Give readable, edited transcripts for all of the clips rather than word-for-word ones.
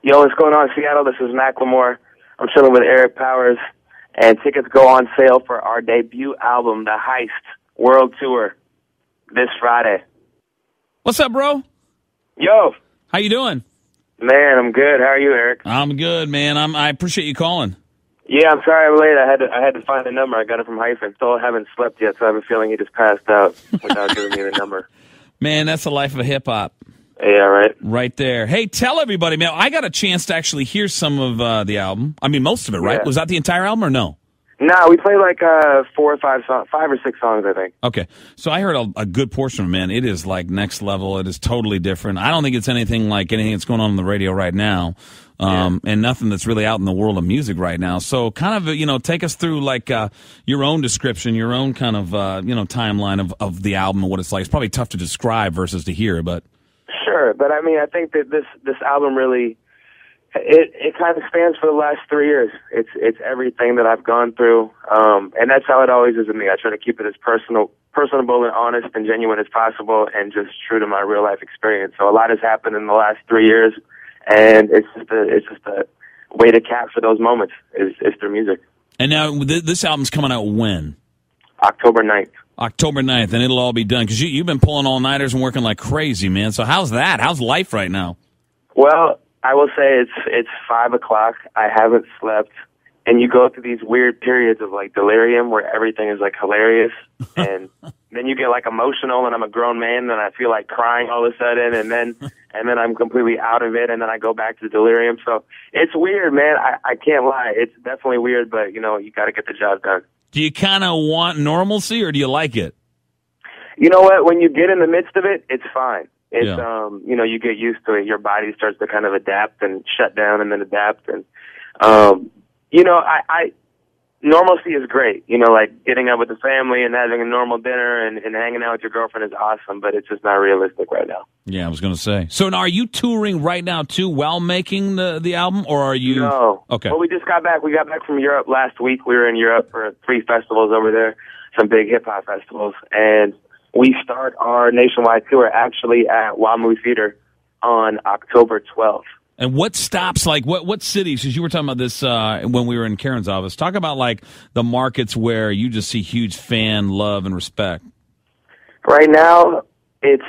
Yo, what's going on, Seattle? This is Macklemore. I'm chilling with Eric Powers, and tickets go on sale for our debut album, The Heist World Tour, this Friday. What's up, bro? Yo. How you doing? Man, I'm good. How are you, Eric? I'm good, man. I appreciate you calling. Yeah, I'm sorry I'm late. I had to find the number. I got it from Hyphen. Still haven't slept yet, so I have a feeling he just passed out without giving me the number. Man, that's the life of hip-hop. Yeah, right. Right there. Hey, tell everybody, man, I got a chance to actually hear some of the album. I mean, most of it, right? Yeah. Was that the entire album or no? No, we played like 4 or 5 songs, 5 or 6 songs, I think. Okay. So I heard a good portion of it, man. It is like next level. It is totally different. I don't think it's anything like anything that's going on the radio right now. And nothing that's really out in the world of music right now. So kind of, take us through like your own description, your own kind of, timeline of the album and what it's like. It's probably tough to describe versus to hear, but. Sure, but I mean, I think that this album really, it kind of stands for the last 3 years. It's everything that I've gone through, and that's how it always is with me. I try to keep it as personable and honest and genuine as possible, and just true to my real life experience. So a lot has happened in the last 3 years, and it's just a way to capture those moments is through music. And now this album's coming out when? October 9th. October 9th, and it'll all be done. Because you've been pulling all-nighters and working like crazy, man. So how's that? How's life right now? Well, I will say it's 5 o'clock. I haven't slept. And you go through these weird periods of, like, delirium where everything is, like, hilarious. And then you get, like, emotional, and I'm a grown man, and I feel like crying all of a sudden. And then I'm completely out of it, and then I go back to delirium. So it's weird, man. I can't lie. It's definitely weird, but, you got to get the job done. Do you kind of want normalcy, or do you like it? You know what? When you get in the midst of it, it's fine. It's, you get used to it. Your body starts to kind of adapt and shut down and then adapt. And, normalcy is great. Like getting up with the family and having a normal dinner and hanging out with your girlfriend is awesome, but it's just not realistic right now. Yeah, I was going to say. So now, are you touring right now, too, while making the album, or are you? No. Okay. Well, we just got back. We got back from Europe last week. We were in Europe for 3 festivals over there, some big hip-hop festivals, and we start our nationwide tour actually at WAMU Theater on October 12th. And what stops, like, what cities, because you were talking about this when we were in Karen's office, talk about, like, the markets where you just see huge fan love and respect. Right now, it's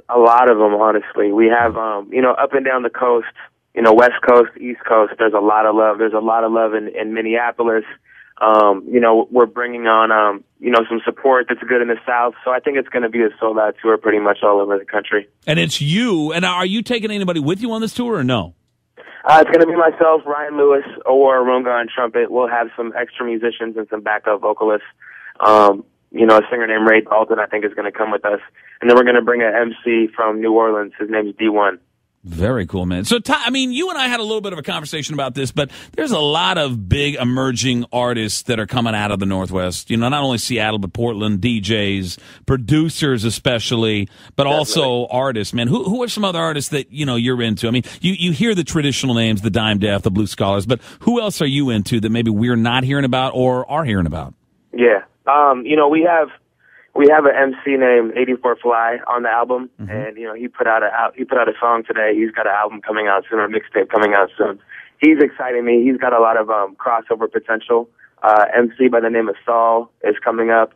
a lot of them, honestly. We have, up and down the coast, West Coast, East Coast, there's a lot of love. There's a lot of love in Minneapolis. We're bringing on, some support that's good in the South. So I think it's going to be a sold-out tour pretty much all over the country. And it's you. And are you taking anybody with you on this tour or no? It's going to be myself, Ryan Lewis, or Runga on trumpet. We'll have some extra musicians and some backup vocalists. A singer named Ray Dalton, I think, is going to come with us. And then we're going to bring an MC from New Orleans. His name is D1. Very cool, man. So, you and I had a little bit of a conversation about this, but there's a lot of big emerging artists that are coming out of the Northwest. Not only Seattle, but Portland, DJs, producers especially, but also artists, man. Who are some other artists that, you're into? I mean, you hear the traditional names, the Dime Deaf, the Blue Scholars, but who else are you into that maybe we're not hearing about or are hearing about? Yeah. We have an MC named 84 Fly on the album, and he put out a song today. He's got an album coming out soon, or a mixtape coming out soon. He's exciting me. He's got a lot of crossover potential. MC by the name of Saul is coming up.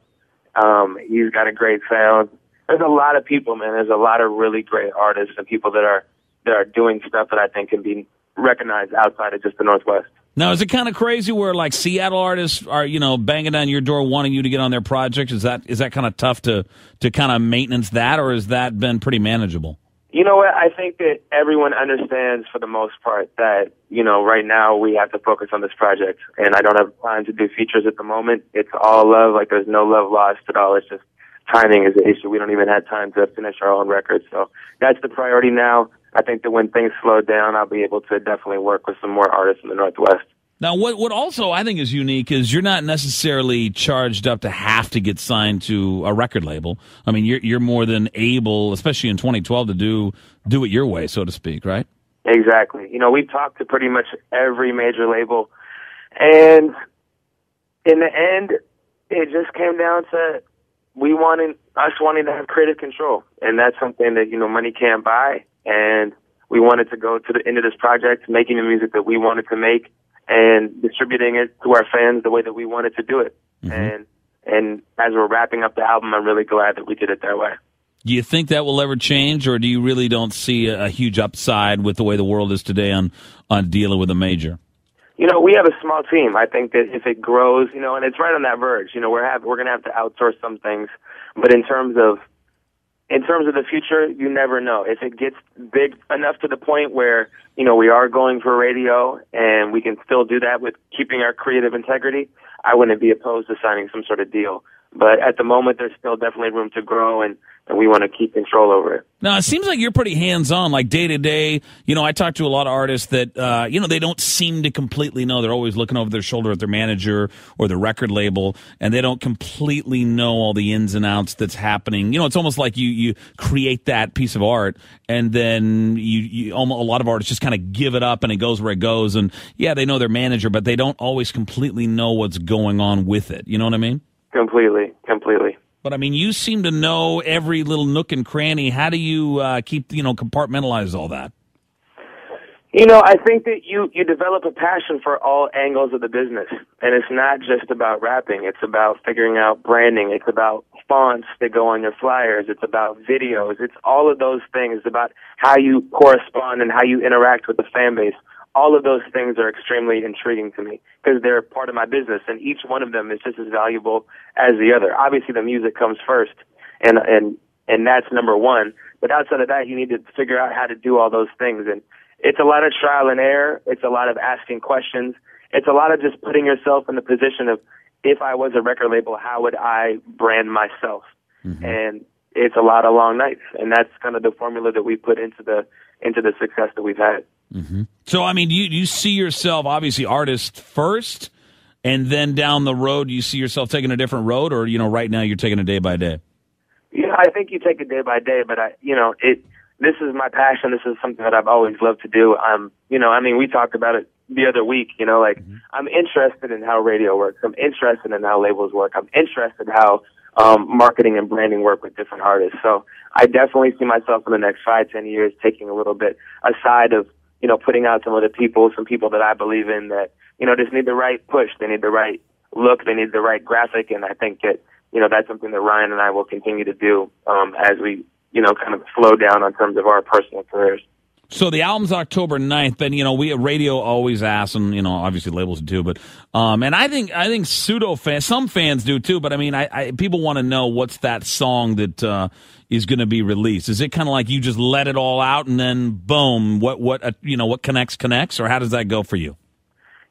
He's got a great sound. There's a lot of people, man. There's a lot of really great artists and people that are doing stuff that I think can be recognized outside of just the Northwest. Now, is it kind of crazy where, like, Seattle artists are, banging down your door wanting you to get on their project? Is that kind of tough to kind of maintenance that, or has that been pretty manageable? You know what? I think that everyone understands for the most part that, right now we have to focus on this project, and I don't have time to do features at the moment. It's all love. Like, there's no love lost at all. It's just timing is the issue. We don't even have time to finish our own records. So that's the priority now. I think that when things slow down, I'll be able to definitely work with some more artists in the Northwest. Now, what also I think is unique is you're not necessarily charged up to have to get signed to a record label. I mean, you're more than able, especially in 2012, to do it your way, so to speak, right? Exactly. We've talked to pretty much every major label, and in the end, it just came down to us wanting to have creative control, and that's something that money can't buy. And we wanted to go into this project, making the music that we wanted to make and distributing it to our fans the way that we wanted to do it. Mm-hmm. And as we're wrapping up the album, I'm really glad that we did it that way. Do you think that will ever change, or do you really don't see a huge upside with the way the world is today on dealing with a major? We have a small team. I think that if it grows, and it's right on that verge, we're going to have to outsource some things. But in terms of the future, you never know. If it gets big enough to the point where, we are going for radio and we can still do that with keeping our creative integrity, I wouldn't be opposed to signing some sort of deal. But at the moment, there's still definitely room to grow, and we want to keep control over it. Now, it seems like you're pretty hands-on, like day-to-day. I talk to a lot of artists that, they don't seem to completely know. They're always looking over their shoulder at their manager or the record label, and they don't completely know all the ins and outs that's happening. It's almost like you create that piece of art, and then a lot of artists just kind of give it up, and it goes where it goes. And, yeah, they know their manager, but they don't always completely know what's going on with it. You know what I mean? Completely. But, you seem to know every little nook and cranny. How do you keep, compartmentalize all that? I think that you develop a passion for all angles of the business. And it's not just about rapping. It's about figuring out branding. It's about fonts that go on your flyers. It's about videos. It's all of those things. It's about how you correspond and how you interact with the fan base. All of those things are extremely intriguing to me because they're part of my business, and each one of them is just as valuable as the other. Obviously, the music comes first, and that's number one. But outside of that, you need to figure out how to do all those things. And it's a lot of trial and error. It's a lot of asking questions. It's a lot of just putting yourself in the position of, if I was a record label, how would I brand myself? Mm-hmm. And it's a lot of long nights, and that's kind of the formula that we put into the success that we've had. Mm-hmm. So, do you see yourself, obviously, artist first, and then down the road, you see yourself taking a different road, or, right now you're taking it day by day? Yeah, I think you take it day by day, but this is my passion. This is something that I've always loved to do. We talked about it the other week, mm-hmm. I'm interested in how radio works. I'm interested in how labels work. I'm interested in how marketing and branding work with different artists. So I definitely see myself in the next 5-10 years taking a little bit aside of, putting out some people that I believe in that, just need the right push. They need the right look. They need the right graphic. And I think that, that's something that Ryan and I will continue to do as we, kind of slow down on terms of our personal careers. So the album's October 9th, and, we radio always ask, and, obviously labels do, but, and I think pseudo fans, some fans do too, but people want to know what's that song that, is going to be released. Is it kind of like you just let it all out and then boom, what connects, or how does that go for you?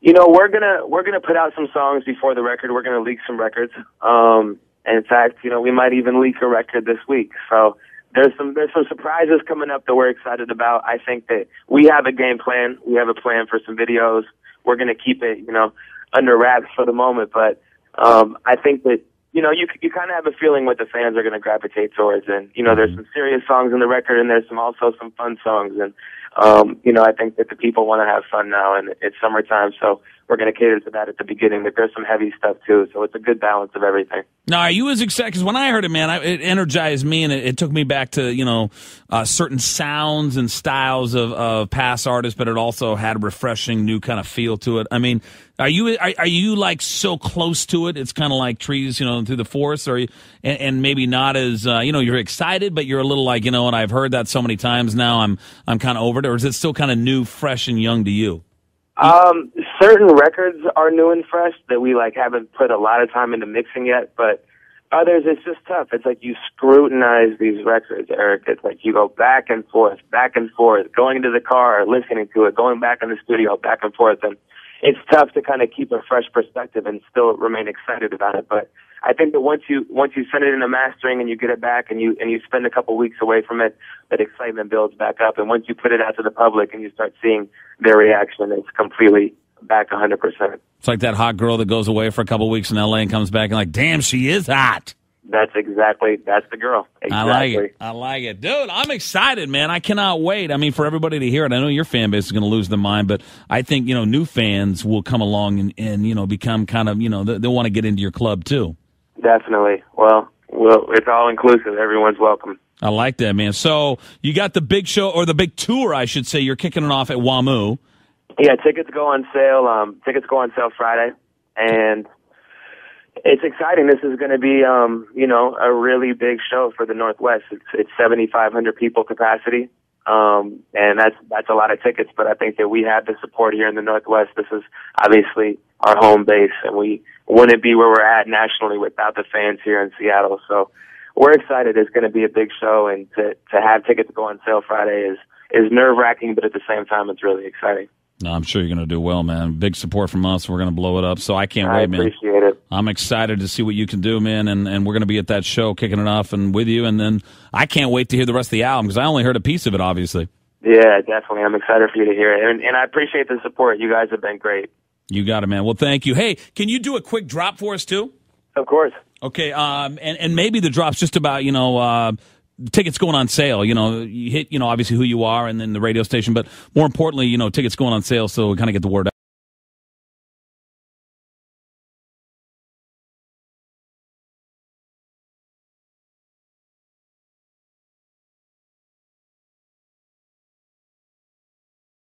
We're gonna put out some songs before the record. We're gonna leak some records. And in fact, we might even leak a record this week. So there's some surprises coming up that we're excited about. I think that we have a game plan. We have a plan for some videos. We're gonna keep it, under wraps for the moment. But I think that you kind of have a feeling what the fans are going to gravitate towards. And, there's some serious songs in the record, and there's also some fun songs. And, I think that the people want to have fun now, and it's summertime, so we're going to cater to that at the beginning. But there's some heavy stuff, too, so it's a good balance of everything. Now, are you as excited? Because when I heard it, man, it energized me, and it took me back to, certain sounds and styles of past artists, but it also had a refreshing new kind of feel to it. Are you like so close to it? It's kind of like trees, through the forest, or and maybe not as you're excited, but you're a little like, and I've heard that so many times now. I'm kind of over it, or is it still kind of new, fresh, and young to you? Certain records are new and fresh that we haven't put a lot of time into mixing yet, but others it's just tough. It's like you scrutinize these records, Eric. It's like you go back and forth, going into the car, listening to it, going back in the studio, back and forth, and it's tough to kind of keep a fresh perspective and still remain excited about it. But I think that once you send it into mastering and you get it back and you spend a couple weeks away from it, that excitement builds back up. And once you put it out to the public and you start seeing their reaction, it's completely back 100%. It's like that hot girl that goes away for a couple weeks in LA and comes back and like, damn, she is hot. That's the girl. Exactly. I like it. Dude, I'm excited, man. I cannot wait. For everybody to hear it. I know your fan base is going to lose their mind, but I think, new fans will come along and become kind of, they'll want to get into your club too. Definitely. Well, it's all inclusive. Everyone's welcome. I like that, man. So you got the big show, or the big tour, I should say. You're kicking it off at WAMU. Yeah, tickets go on sale. Tickets go on sale Friday, and it's exciting. This is going to be, a really big show for the Northwest. It's 7,500 people capacity, and that's a lot of tickets. But I think that we have the support here in the Northwest. This is obviously our home base, and we wouldn't be where we're at nationally without the fans here in Seattle. So we're excited. It's going to be a big show, and to have tickets go on sale Friday is nerve-wracking, but at the same time, it's really exciting. No, I'm sure you're going to do well, man. Big support from us. We're going to blow it up. So I can't wait, man. I appreciate it. I'm excited to see what you can do, man. And we're going to be at that show kicking it off and with you. And then I can't wait to hear the rest of the album because I only heard a piece of it, obviously. Yeah, definitely. I'm excited for you to hear it. And I appreciate the support. You guys have been great. You got it, man. Well, thank you. Hey, can you do a quick drop for us, too? Of course. Okay. And maybe the drop's just about, tickets going on sale. You hit, obviously who you are and then the radio station. But more importantly, tickets going on sale so we kind of get the word out.